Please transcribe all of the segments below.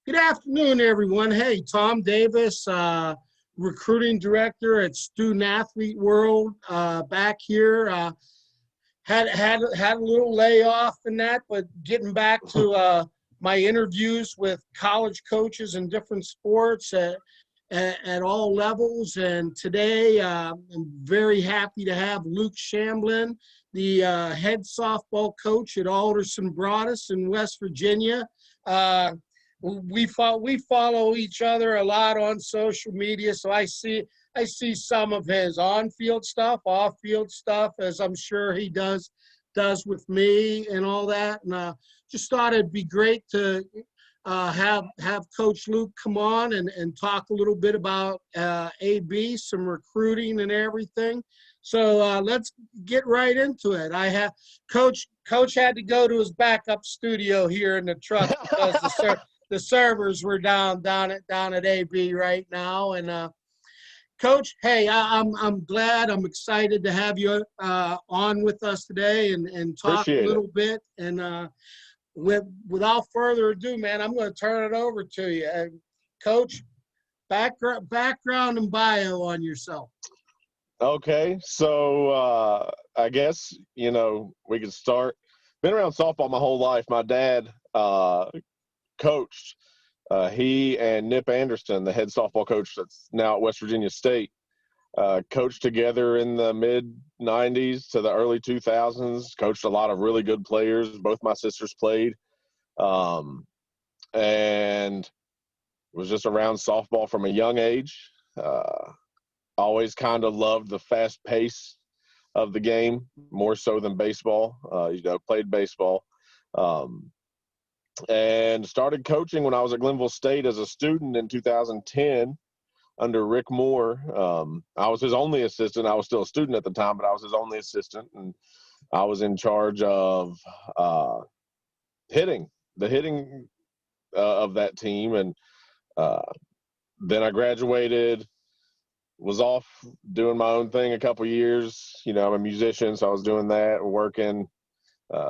Good afternoon, everyone. Hey, Tom Davis, recruiting director at Student Athlete World, back here. Had a little layoff in that, but getting back to my interviews with college coaches in different sports at all levels. And today, I'm very happy to have Luke Shamblin, the head softball coach at Alderson Broaddus in West Virginia. We follow each other a lot on social media, so I see some of his on-field stuff, off-field stuff, as I'm sure he does with me and all that. And just thought it'd be great to have Coach Luke come on and talk a little bit about AB, some recruiting and everything. So let's get right into it. Coach had to go to his backup studio here in the truck because the servers were down at AB right now. And Coach, hey, I'm glad, I'm excited to have you on with us today and talk Appreciate a little bit. And without further ado, man, I'm going to turn it over to you. Coach, background and bio on yourself. Okay, so I guess, we could start. Been around softball my whole life. My dad coached. He and Nip Anderson, the head softball coach that's now at West Virginia State, coached together in the mid-'90s to the early 2000s, coached a lot of really good players. Both my sisters played, and was just around softball from a young age. Always kind of loved the fast pace of the game, more so than baseball. Played baseball. And started coaching when I was at Glenville State as a student in 2010 under Rick Moore. I was his only assistant. I was still a student at the time, but I was his only assistant. And I was in charge of the hitting of that team. And then I graduated, was off doing my own thing a couple years. I'm a musician, so I was doing that, working.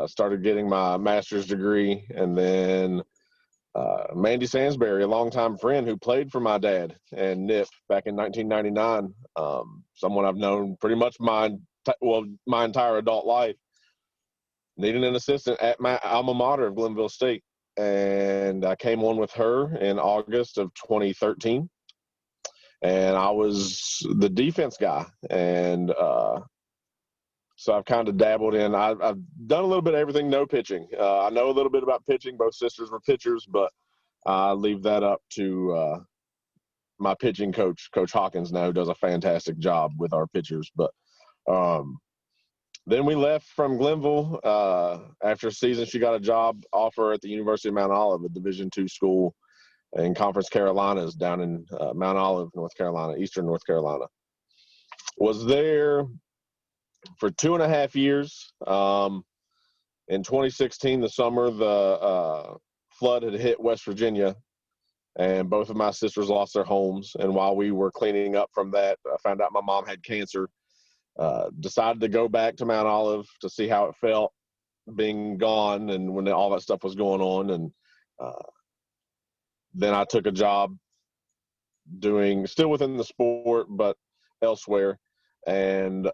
Started getting my master's degree, and then Mandy Sansbury, a longtime friend who played for my dad and Nip back in 1999, someone I've known pretty much my entire adult life, needed an assistant at my alma mater of Glenville State, and I came on with her in August of 2013, and I was the defense guy, and so I've kind of dabbled in. I've done a little bit of everything, no pitching. I know a little bit about pitching. Both sisters were pitchers, but I leave that up to my pitching coach, Coach Hawkins, now, who does a fantastic job with our pitchers. But then we left from Glenville. After a season, she got a job offer at the University of Mount Olive, a Division II school in Conference Carolinas down in Mount Olive, North Carolina, eastern North Carolina. Was there for 2.5 years. In 2016, the summer, the flood had hit West Virginia, and both of my sisters lost their homes. And while we were cleaning up from that, I found out my mom had cancer. Decided to go back to Mount Olive to see how it felt being gone and when all that stuff was going on. And then I took a job still within the sport, but elsewhere. And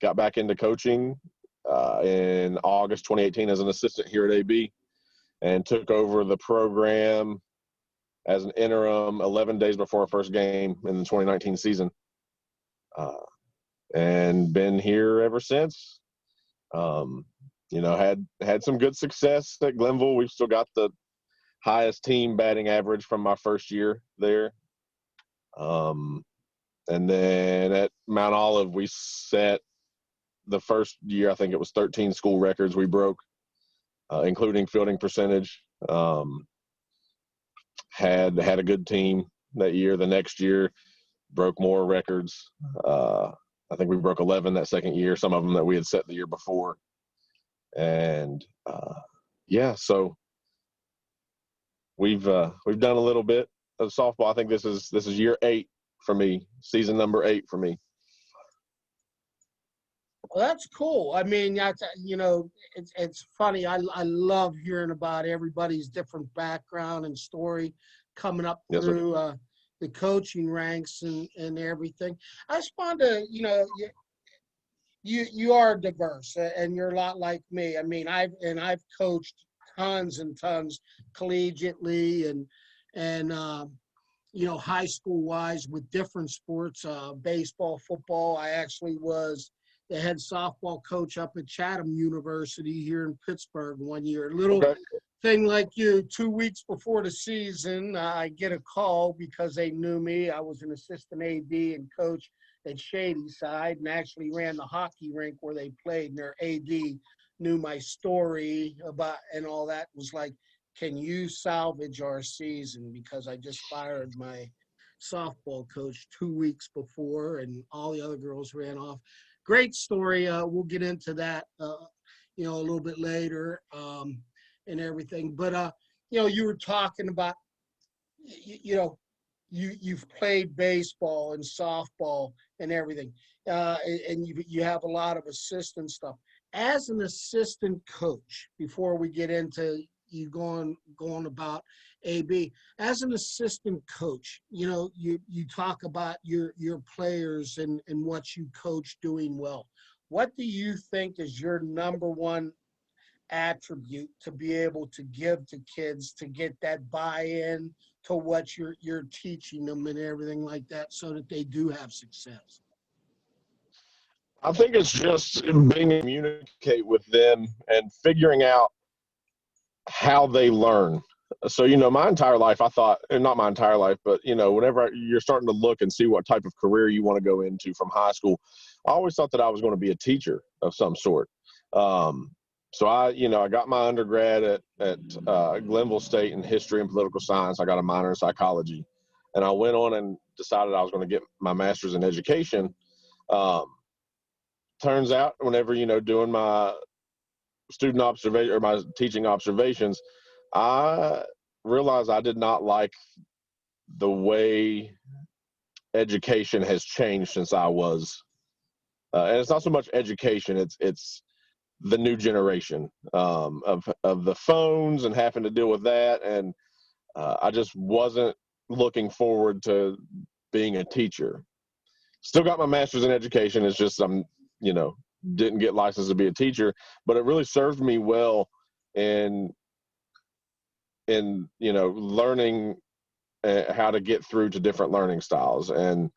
got back into coaching in August 2018 as an assistant here at AB, and took over the program as an interim 11 days before our first game in the 2019 season, and been here ever since. Had some good success at Glenville. We've still got the highest team batting average from my first year there. And then at Mount Olive, we set the first year, I think it was 13 school records we broke, including fielding percentage. Had a good team that year. The next year, broke more records. I think we broke 11 that second year, some of them that we had set the year before. And so we've done a little bit of softball. I think this is year 8 for me, season number 8 for me. Well, that's cool. I mean, that's, it's funny. I love hearing about everybody's different background and story coming up Yes, sir. through the coaching ranks and everything. I just wanted to, you are diverse and you're a lot like me. I mean, I've coached tons and tons collegiately and high school wise with different sports, baseball, football. I actually was the head softball coach up at Chatham University here in Pittsburgh one year. Little Okay. thing like you, 2 weeks before the season, I get a call because they knew me. I was an assistant AD and coach at Shady Side and actually ran the hockey rink where they played, and their AD knew my story about and all that. Was like, can you salvage our season? Because I just fired my softball coach 2 weeks before and all the other girls ran off. Great story. We'll get into that, a little bit later and everything. But, you were talking about, you've played baseball and softball and everything, and you have a lot of assistant stuff. As an assistant coach, before we get into you going about AB, as an assistant coach, you talk about your players and what you coach doing well. What do you think is your number one attribute to be able to give to kids to get that buy-in to what you're teaching them and everything like that so that they do have success? I think it's just being able to communicate with them and figuring out how they learn. So, my entire life, I thought, and not my entire life, but, whenever you're starting to look and see what type of career you want to go into from high school, I always thought that I was going to be a teacher of some sort. So I got my undergrad at Glenville State in history and political science. I got a minor in psychology, and I went on and decided I was going to get my master's in education. Turns out, whenever doing my student observation or my teaching observations, I realized I did not like the way education has changed since I was, and it's not so much education; it's the new generation of the phones and having to deal with that, and I just wasn't looking forward to being a teacher. Still got my master's in education. It's just didn't get licensed to be a teacher, but it really served me well in learning how to get through to different learning styles. And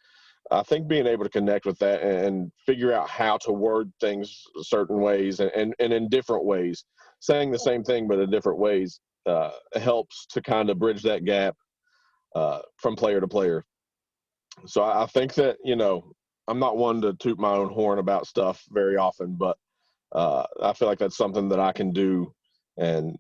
I think being able to connect with that and figure out how to word things certain ways and in different ways, saying the same thing but in different ways, helps to kind of bridge that gap from player to player. So I think that, I'm not one to toot my own horn about stuff very often, but I feel like that's something that I can do and,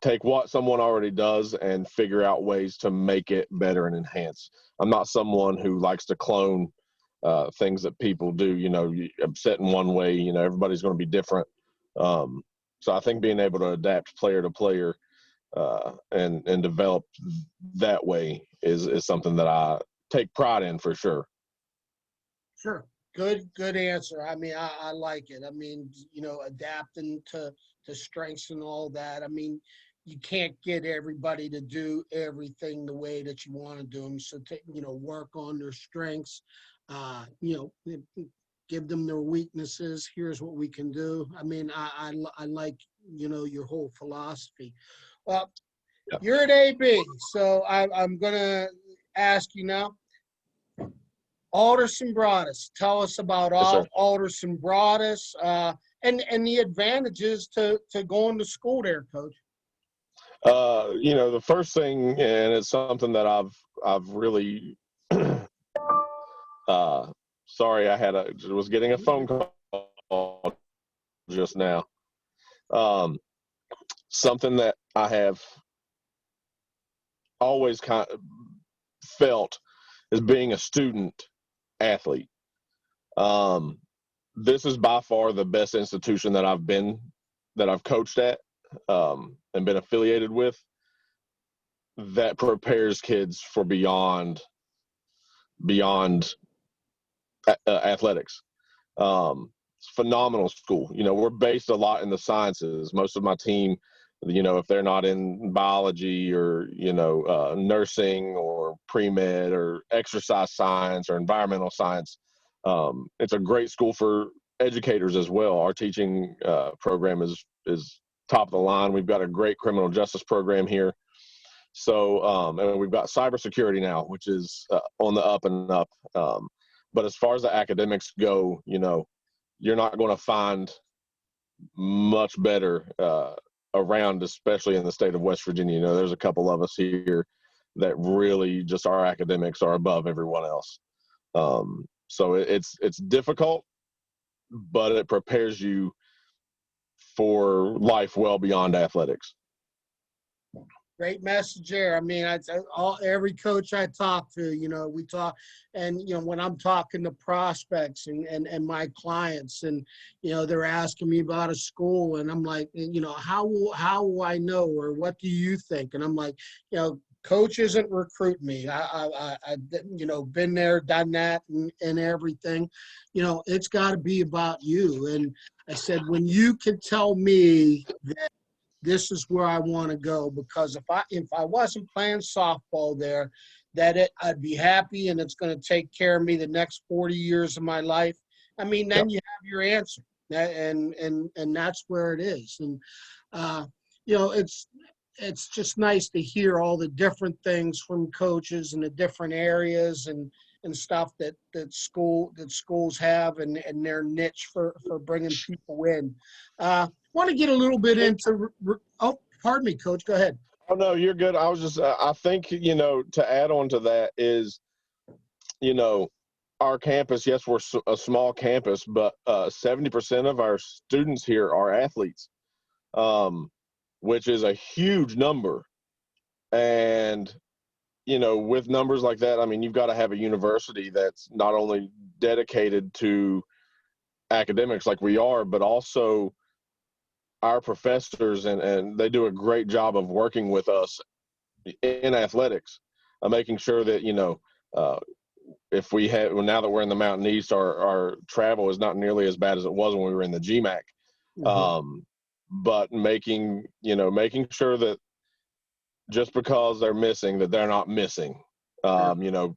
take what someone already does and figure out ways to make it better and enhance. I'm not someone who likes to clone things that people do. You upset in one way, everybody's going to be different. So I think being able to adapt player to player and develop that way is something that I take pride in for sure. Sure. Good answer. I mean, I like it. I mean, adapting to strengths and all that. I mean, you can't get everybody to do everything the way that you want to do them. So, work on their strengths, give them their weaknesses. Here's what we can do. I mean, I like, your whole philosophy. Well, Yeah. you're at AB, so I'm going to ask you now. Alderson Broaddus. Tell us about Yes, Alderson Broaddus and the advantages to going to school there, Coach. The first thing, and it's something that I've really sorry, was getting a phone call just now. Something that I have always kind of felt is being a student athlete. This is by far the best institution that I've coached at and been affiliated with, that prepares kids for beyond athletics. It's a phenomenal school. You know, we're based a lot in the sciences. Most of my team, you know, if they're not in biology or, you know, nursing or pre-med or exercise science or environmental science, it's a great school for educators as well. Our teaching program is top of the line. We've got a great criminal justice program here. So, and we've got cybersecurity now, which is on the up and up. But as far as the academics go, you know, you're not going to find much better around, especially in the state of West Virginia. You know, there's a couple of us here that really just our academics are above everyone else. So it's difficult, but it prepares you for life well beyond athletics. Great message there. I mean, every coach I talk to, you know, we talk, and, you know, when I'm talking to prospects and my clients, and, you know, they're asking me about a school, and I'm like, you know, how will I know, or what do you think? And I'm like, you know, coach isn't recruit me. I you know, been there, done that, and everything. You know, it's got to be about you. And I said, when you can tell me that this is where I want to go, because if I wasn't playing softball there, I'd be happy, and it's going to take care of me the next 40 years of my life. I mean, then you have your answer, and that's where it is. And you know, it's just nice to hear all the different things from coaches in the different areas and stuff that schools have, and their niche for bringing people in. Want to get a little bit into pardon me, Coach, go ahead. Oh, no, you're good. I was just I think, you know, to add on to that is, you know, our campus, yes, we're a small campus, but 70% of our students here are athletes, which is a huge number. And, you know, with numbers like that, I mean, you've got to have a university that's not only dedicated to academics like we are, but also our professors, and they do a great job of working with us in athletics, making sure that, you know, if we have, well, now that we're in the Mountain East, our travel is not nearly as bad as it was when we were in the GMAC. Mm-hmm. But making sure that just because they're missing, that they're not missing. You know,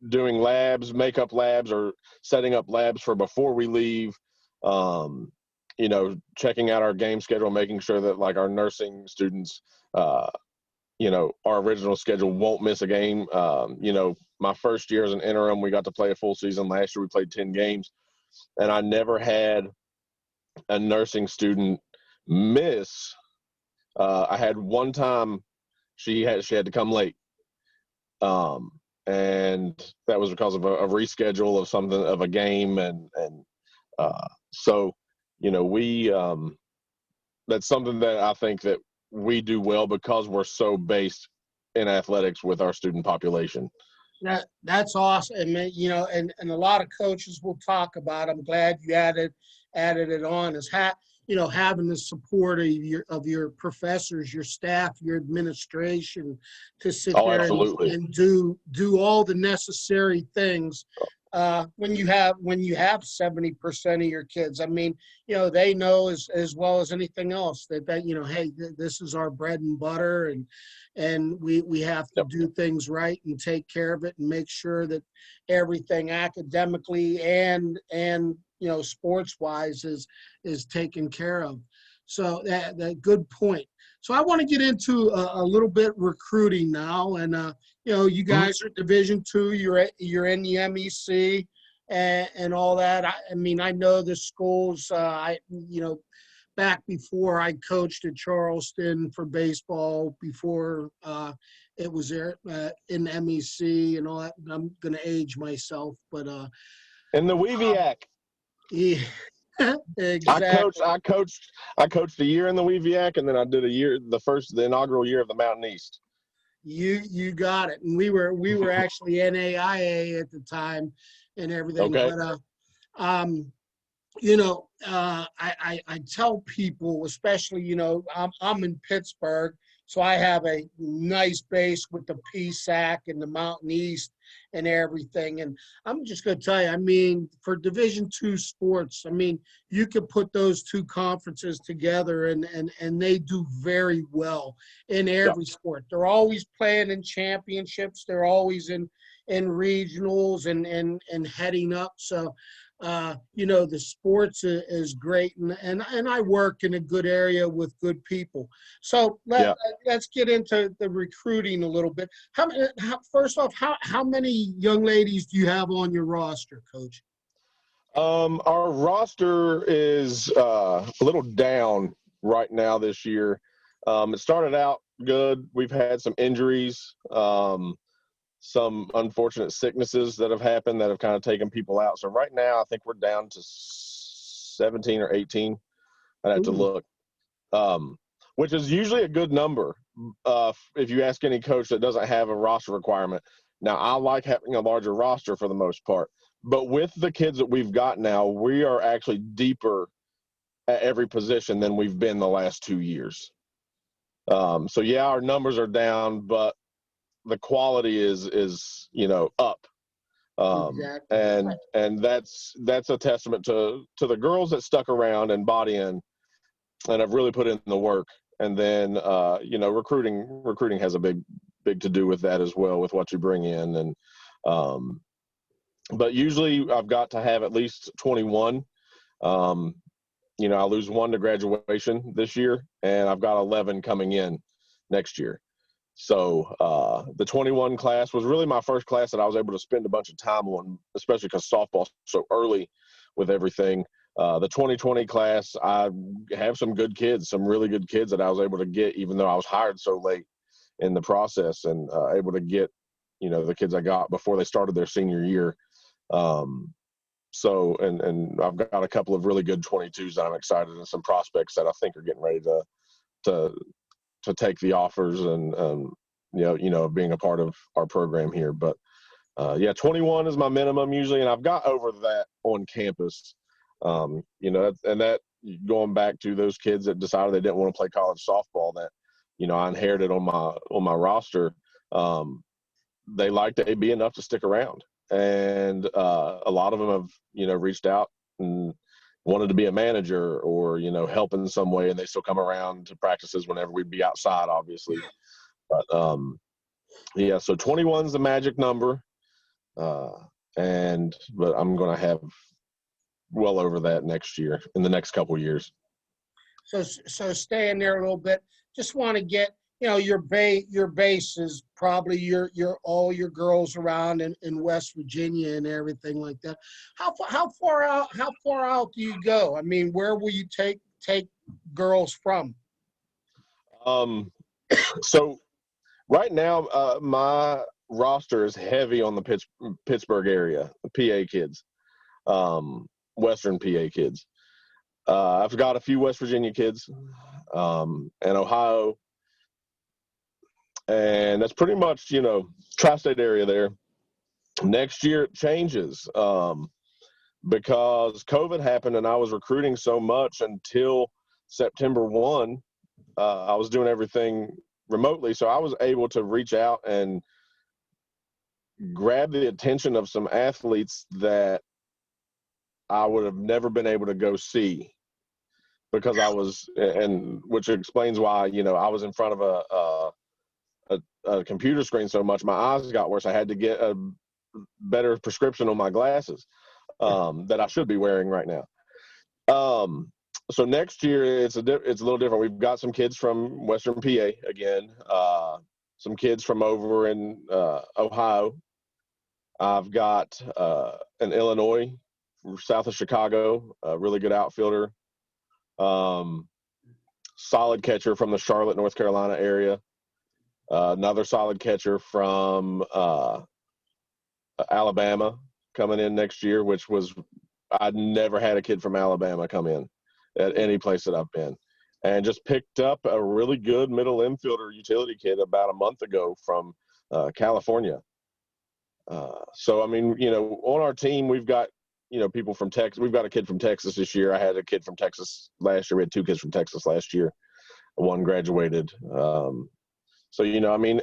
doing labs, makeup labs, or setting up labs for before we leave. You know, checking out our game schedule, making sure that, like, our nursing students, you know, our original schedule won't miss a game. You know, my first year as an interim, we got to play a full season. Last year we played 10 games, and I never had a nursing student miss. I had one time she had to come late. And that was because of a reschedule of something, of a game. And so, you know, that's something that I think that we do well, because we're so based in athletics with our student population. That's awesome. And, you know, and a lot of coaches will talk about, I'm glad you added it on, is you know, having the support of your professors, your staff, your administration, to sit there and do all the necessary things. When you have 70% of your kids, I mean, you know, they know as well as anything else that you know, hey, this is our bread and butter, and we have to do things right and take care of it and make sure that everything academically and you know, sports wise is taken care of. So that good point. So I want to get into a little bit recruiting now, and you know, you guys are Division II. You're in the MEC and all that. I mean, I know the schools. You know, back before I coached at Charleston for baseball, before it was there in the MEC and all that. I'm going to age myself, but in the WEVIAC. Yeah. Exactly. I coached a year in the WEVIAC, and then I did the inaugural year of the Mountain East. You got it. And we were actually NAIA at the time and everything. Okay. But you know, I tell people, especially, you know, I'm in Pittsburgh, So I have a nice base with the PSAC and the Mountain East and everything. And I'm just going to tell you, I mean, for Division II sports, I mean, you could put those two conferences together and they do very well in every sport. They're always playing in championships. They're always in regionals and heading up. So, you know, the sports is great, and I work in a good area with good people. So let's get into the recruiting a little bit. First off, how many young ladies do you have on your roster, Coach? Our roster is a little down right now this year. It started out good. We've had some injuries, some unfortunate sicknesses that have happened that have kind of taken people out. So right now, I think we're down to 17 or 18. I'd have to look, which is usually a good number if you ask any coach that doesn't have a roster requirement. Now, I like having a larger roster for the most part. But with the kids that we've got now, we are actually deeper at every position than we've been the last 2 years. So, yeah, our numbers are down, but the quality is you know, up. Exactly. And that's a testament to the girls that stuck around and bought in and have really put in the work. And then you know, recruiting has a big to do with that as well, with what you bring in. And but usually I've got to have at least 21. You know, I lose one to graduation this year, and I've got 11 coming in next year. So the 21 class was really my first class that I was able to spend a bunch of time on, especially because softball's so early with everything. The 2020 class, I have some good kids, some really good kids that I was able to get, even though I was hired so late in the process, and able to get, you know, the kids I got before they started their senior year. So, and I've got a couple of really good 22s that I'm excited, and some prospects that I think are getting ready to take the offers and you know, being a part of our program here. But yeah, 21 is my minimum usually, and I've got over that on campus. You know, and that going back to those kids that decided they didn't want to play college softball that, you know, I inherited on my roster. They liked AB enough to stick around, and a lot of them have, you know, reached out and wanted to be a manager or, you know, help in some way, and they still come around to practices whenever we'd be outside, obviously. But yeah, so 21's the magic number, but I'm going to have well over that next year, in the next couple of years. So staying there a little bit, just want to get, you know, your base is probably your all your girls around in West Virginia and everything like that. How far out do you go? I mean, where will you take girls from? So right now, my roster is heavy on the Pittsburgh area, the PA kids, Western PA kids. I've got a few West Virginia kids, and Ohio. And that's pretty much, you know, tri-state area there. Next year it changes because COVID happened and I was recruiting so much until September 1. I was doing everything remotely, so I was able to reach out and grab the attention of some athletes that I would have never been able to go see because I was, and which explains why, you know, I was in front of a computer screen so much, my eyes got worse. I had to get a better prescription on my glasses that I should be wearing right now. So next year it's a little different. We've got some kids from Western PA again, some kids from over in Ohio. I've got an Illinois, south of Chicago, a really good outfielder, solid catcher from the Charlotte, North Carolina area. Another solid catcher from Alabama coming in next year, which was, I'd never had a kid from Alabama come in at any place that I've been. And just picked up a really good middle infielder utility kid about a month ago from California. So, I mean, you know, on our team, we've got, you know, people from Texas. We've got a kid from Texas this year. I had a kid from Texas last year. We had two kids from Texas last year. One graduated. So, I mean,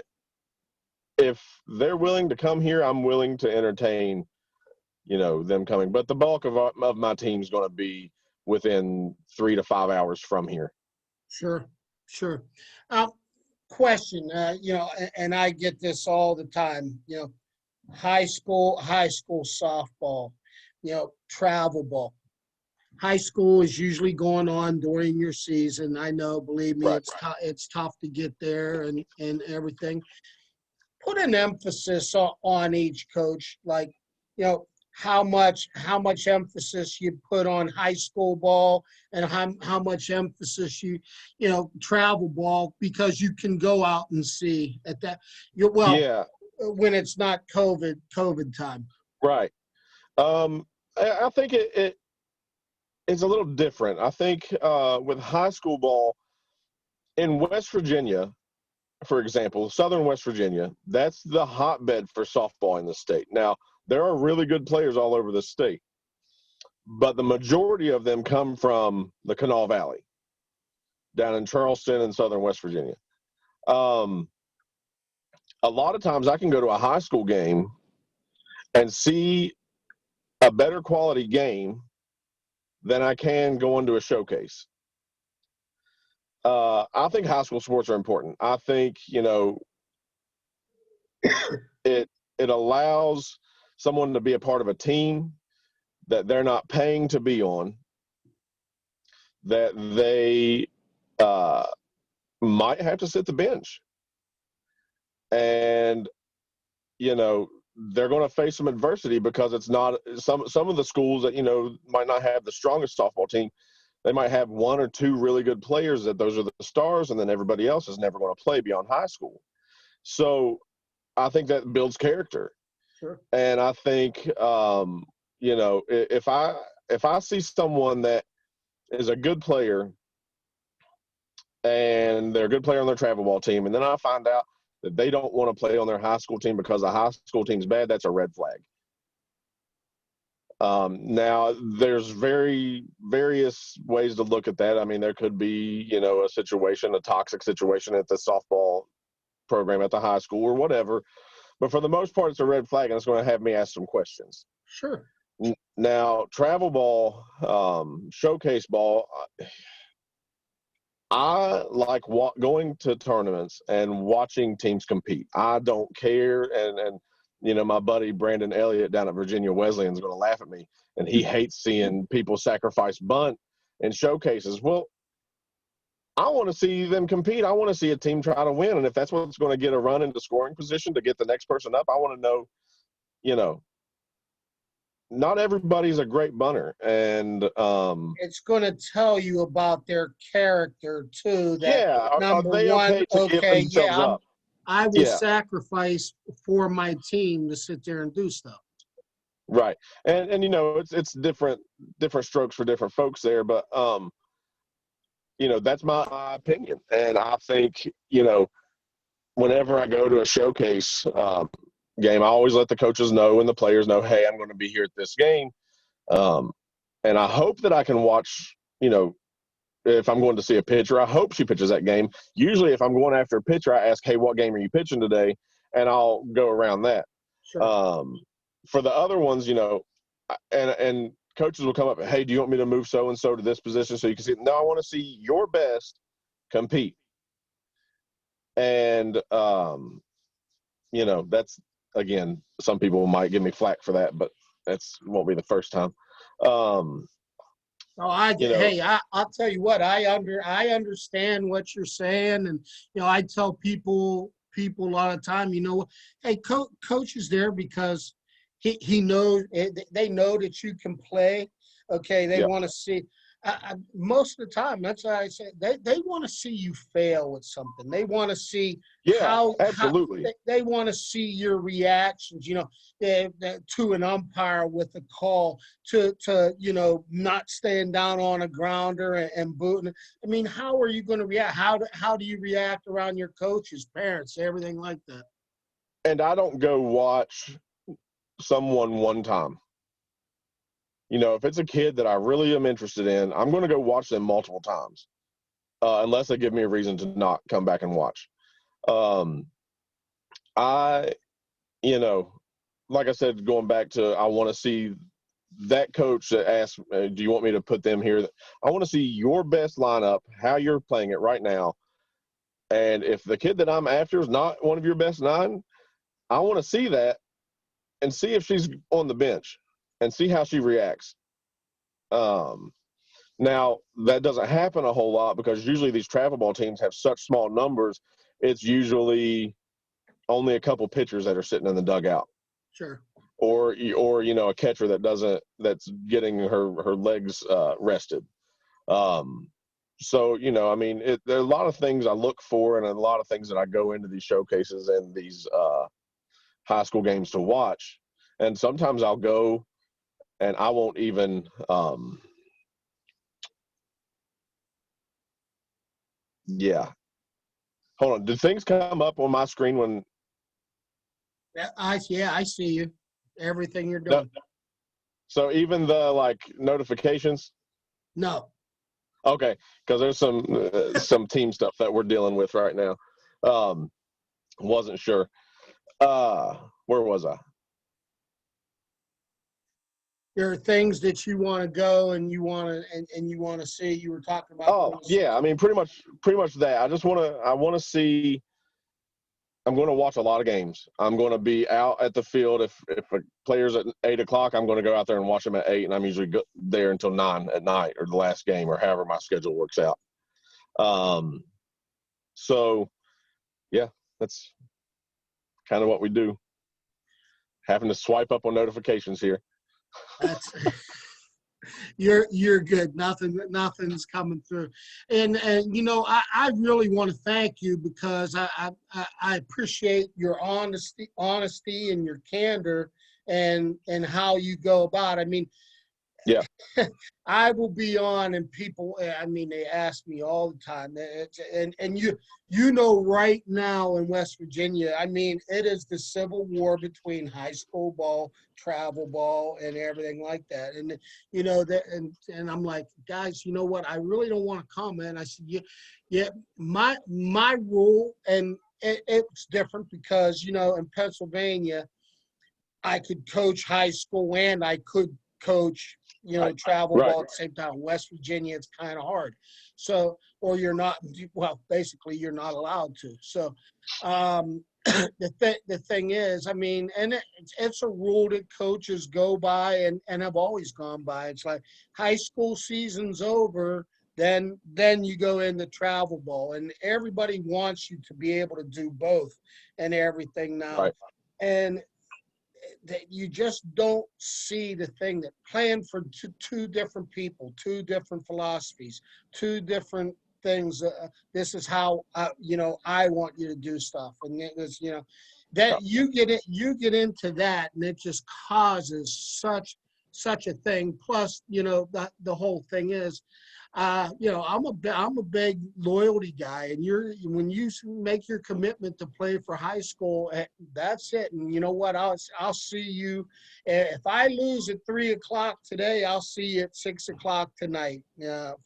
if they're willing to come here, I'm willing to entertain, them coming. But the bulk of my team is going to be within 3 to 5 hours from here. Sure, sure. Question, and I get this all the time, high school softball, travel ball. High school is usually going on during your season. I know, believe me, Right. It's tough to get there and everything. Put an emphasis on each coach, like, how much emphasis you put on high school ball and how much emphasis travel ball, because you can go out and see at that. Yeah. When it's not COVID time. Right. I think it's a little different. I think with high school ball in West Virginia, for example, Southern West Virginia, that's the hotbed for softball in the state. Now, there are really good players all over the state, but the majority of them come from the Kanawha Valley, down in Charleston and Southern West Virginia. A lot of times I can go to a high school game and see a better quality game than I can go into a showcase. I think high school sports are important. I think, it allows someone to be a part of a team that they're not paying to be on, that they might have to sit the bench. And, they're going to face some adversity because it's not some of the schools that, might not have the strongest softball team. They might have one or two really good players that those are the stars, and then everybody else is never going to play beyond high school. So I think that builds character. Sure. And I think, if I see someone that is a good player and they're a good player on their travel ball team, and then I find out that they don't want to play on their high school team because the high school team's bad, that's a red flag. Now, there's various ways to look at that. I mean, there could be, a toxic situation at the softball program at the high school or whatever. But for the most part, it's a red flag, and it's going to have me ask some questions. Sure. Now, travel ball, showcase ball, I like going to tournaments and watching teams compete. I don't care. And my buddy Brandon Elliott down at Virginia Wesleyan is going to laugh at me, and he hates seeing people sacrifice bunt in showcases. Well, I want to see them compete. I want to see a team try to win. And if that's what's going to get a run into scoring position to get the next person up, I want to know, not everybody's a great bunter. And it's going to tell you about their character too. That yeah. Number are they one, okay, up? I will sacrifice for my team to sit there and do stuff. Right. And it's different strokes for different folks there. But, that's my opinion. And I think, whenever I go to a showcase game, I always let the coaches know and the players know, hey, I'm going to be here at this game. And I hope that I can watch, if I'm going to see a pitcher, I hope she pitches that game. Usually if I'm going after a pitcher, I ask, hey, what game are you pitching today? And I'll go around that. Sure. For the other ones, and coaches will come up, hey, do you want me to move so-and-so to this position so you can see? No, I want to see your best compete. And, that's, again, some people might give me flack for that, but that's won't be the first time. I'll tell you what, I understand what you're saying. And, I tell people a lot of time, hey, coach is there because he knows, they know that you can play. Okay. They want to see, most of the time, that's why I say they want to see you fail with something. They want to see absolutely. They want to see your reactions, to an umpire with a call, to not staying down on a grounder and booting. I mean, how are you going to react? How do you react around your coaches, parents, everything like that? And I don't go watch someone one time. If it's a kid that I really am interested in, I'm going to go watch them multiple times, unless they give me a reason to not come back and watch. Um, I, you know, like I said, going back to, I want to see that coach that asked, do you want me to put them here? I want to see your best lineup, how you're playing it right now. And if the kid that I'm after is not one of your best 9, I want to see that and see if she's on the bench and see how she reacts. Now, that doesn't happen a whole lot because usually these travel ball teams have such small numbers. It's usually only a couple pitchers that are sitting in the dugout. Sure. Or a catcher that's getting her legs rested. So I mean, there are a lot of things I look for and a lot of things that I go into these showcases and these high school games to watch. And sometimes I'll go and I won't even yeah. Hold on. Did things come up on my screen when? Yeah, I see you. Everything you're doing. No, so even the notifications? No. Okay, because there's some team stuff that we're dealing with right now. Wasn't sure. Where was I? There are things that you want to go and you want to see. You were talking about. Oh yeah, I mean pretty much that. I want to see. I'm going to watch a lot of games. I'm going to be out at the field. If a player's at 8 o'clock, I'm going to go out there and watch them at 8, and I'm usually there until 9 at night or the last game or however my schedule works out. So, yeah, that's kind of what we do. Having to swipe up on notifications here. That's you're good. Nothing's coming through, and I really want to thank you because I appreciate your honesty and your candor and how you go about. I mean, yeah, I will be on and people, I mean, they ask me all the time. And right now in West Virginia, I mean, it is the civil war between high school ball, travel ball, and everything like that. And, and I'm like, guys, you know what? I really don't want to comment. I said, yeah, my rule, and it's different because, in Pennsylvania, I could coach high school and I could coach travel ball at the same time. West Virginia, it's kind of hard. So, or you're not, well, basically you're not allowed to. So, the thing is, I mean, and it's a rule that coaches go by and have always gone by. It's like high school season's over, then you go into travel ball, and everybody wants you to be able to do both and everything now. Right. And that you just don't see the thing that playing for two different people, two different philosophies, two different things. This is how I want you to do stuff, and it was that you get into that, and it just causes such a thing. Plus, the whole thing is. I'm a big loyalty guy, and when you make your commitment to play for high school, that's it. And you know what? I'll see you. If I lose at 3 o'clock today, I'll see you at 6 o'clock tonight.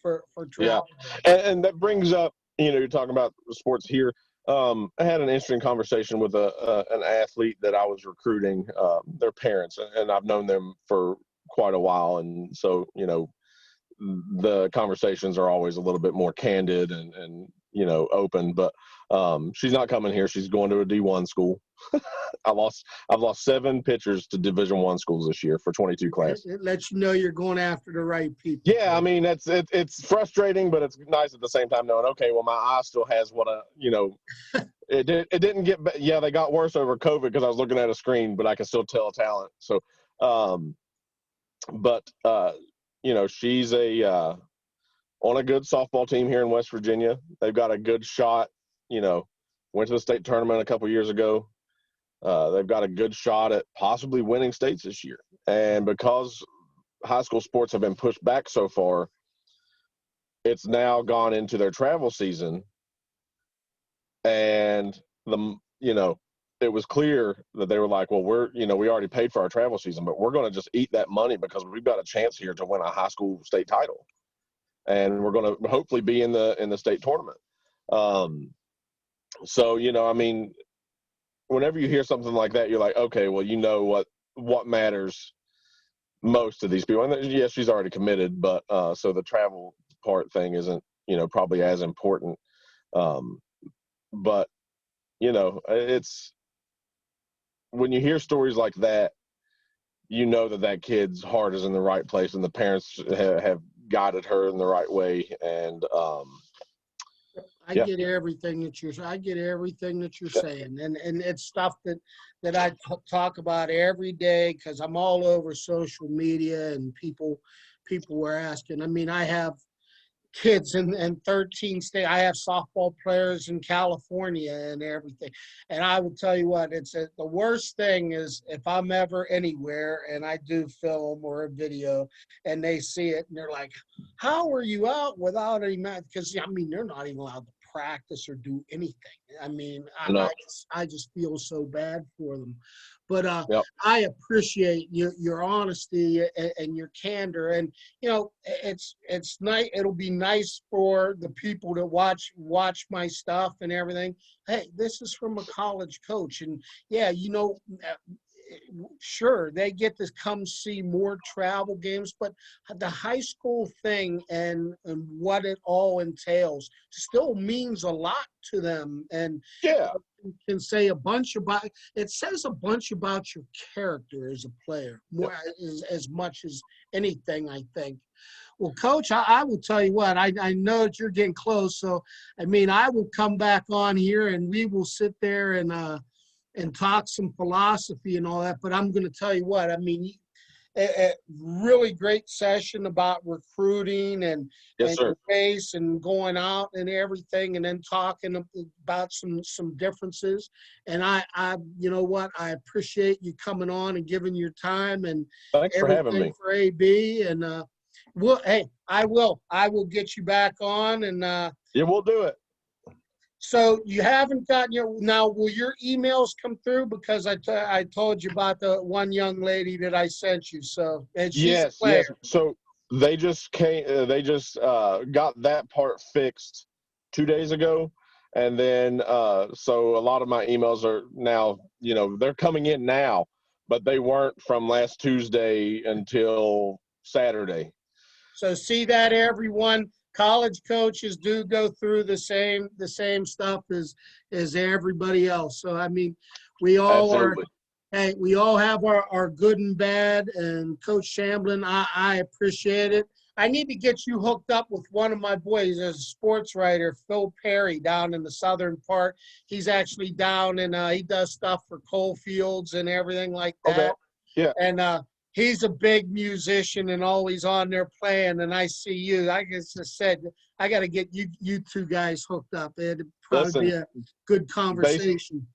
For travel. Yeah, and that brings up you're talking about sports here. I had an interesting conversation with an athlete that I was recruiting. Their parents, and I've known them for quite a while, and so the conversations are always a little bit more candid and open, but she's not coming here. She's going to a D1 school. I've lost 7 pitchers to Division I schools this year for 22 class. It lets you know you're going after the right people. Yeah, I mean it's frustrating, but it's nice at the same time knowing, okay, well my eye still has what it didn't get. Yeah, they got worse over COVID because I was looking at a screen, but I can still tell talent. So, she's on a good softball team here in West Virginia. They've got a good shot. Went to the state tournament a couple years ago. They've got a good shot at possibly winning states this year. And because high school sports have been pushed back so far, it's now gone into their travel season. And it was clear that they were like, well, we already paid for our travel season, but we're going to just eat that money because we've got a chance here to win a high school state title. And we're going to hopefully be in the state tournament. So, I mean, whenever you hear something like that, you're like, okay, well, what matters most to these people. And yes, she's already committed, but so the travel part thing isn't, probably as important. But, it's when you hear stories like that, that kid's heart is in the right place and the parents have guided her in the right way. And I get everything that you're saying, and it's stuff that I talk about every day because I'm all over social media and people were asking. I mean, I have kids in 13 states. I have softball players in California and everything. And I will tell you what, the worst thing is if I'm ever anywhere and I do film or a video and they see it and they're like, how are you out without any mask? Because, I mean, they're not even allowed to practice or do anything. I mean, no. I just feel so bad for them. But Yep. I appreciate your honesty and your candor. And, it's nice. It'll be nice for the people to watch my stuff and everything. Hey, this is from a college coach. And, yeah, sure, they get to come see more travel games, but the high school thing and what it all entails still means a lot to them. And yeah, can say it says a bunch about your character as a player, more as much as anything, I think. Well, Coach, I will tell you what, I know that you're getting close. So, I mean, I will come back on here and we will sit there and talk some philosophy and all that. But I'm going to tell you what, I mean, a really great session about recruiting and race and going out and everything, and then talking about some differences. And I you know what, I appreciate you coming on and giving your time and thanks for having me for AB. And I will get you back on and yeah, we'll do it. So you haven't gotten now will your emails come through? Because I told you about the one young lady that I sent you. So, and she's a player. Yes. So they just got that part fixed 2 days ago. And then, so a lot of my emails are now, they're coming in now, but they weren't from last Tuesday until Saturday. So see that, everyone. College coaches do go through the same stuff as everybody else. So, I mean, we all Absolutely. we all have our good and bad. And Coach Shamblin, I appreciate it. I need to get you hooked up with one of my boys as a sports writer, Phil Perry, down in the southern part. He's actually down and he does stuff for Coalfields and everything like that. Okay. Yeah. And he's a big musician and always on there playing. And I see you. I just said, I got to get you two guys hooked up. It'd probably be a good conversation.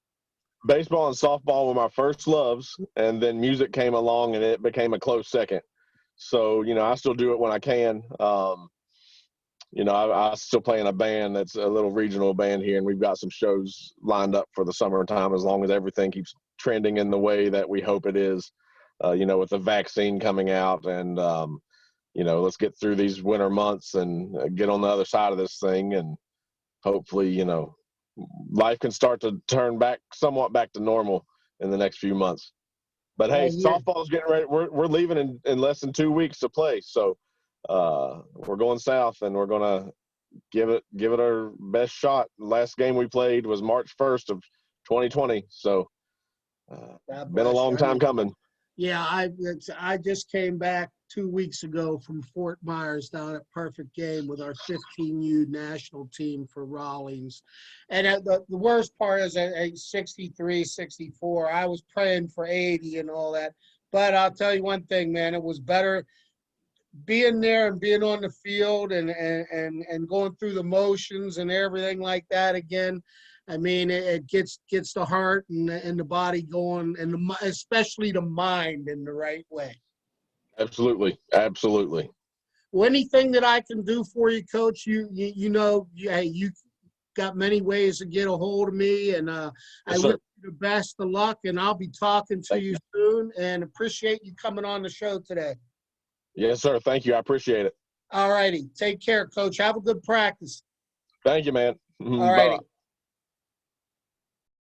Baseball and softball were my first loves, and then music came along and it became a close second. So, I still do it when I can. I still play in a band that's a little regional band here, and we've got some shows lined up for the summertime as long as everything keeps trending in the way that we hope it is. With the vaccine coming out and, let's get through these winter months and get on the other side of this thing. And hopefully, life can start to turn somewhat back to normal in the next few months. But, hey, softball's getting ready. We're leaving in less than 2 weeks to play. So we're going south and we're going to give it our best shot. The last game we played was March 1st of 2020. So been a long time coming. Yeah, I just came back 2 weeks ago from Fort Myers down at Perfect Game with our 15U national team for Rawlings. And the worst part is at 63, 64, I was praying for 80 and all that. But I'll tell you one thing, man, it was better being there and being on the field and going through the motions and everything like that again. I mean, it gets the heart and the body going, and especially the mind in the right way. Absolutely. Well, anything that I can do for you, Coach, you got many ways to get a hold of me, and I wish you the best of luck, and I'll be talking to you soon, and appreciate you coming on the show today. Yes, sir. Thank you. I appreciate it. All righty. Take care, Coach. Have a good practice. Thank you, man. All righty. Bye.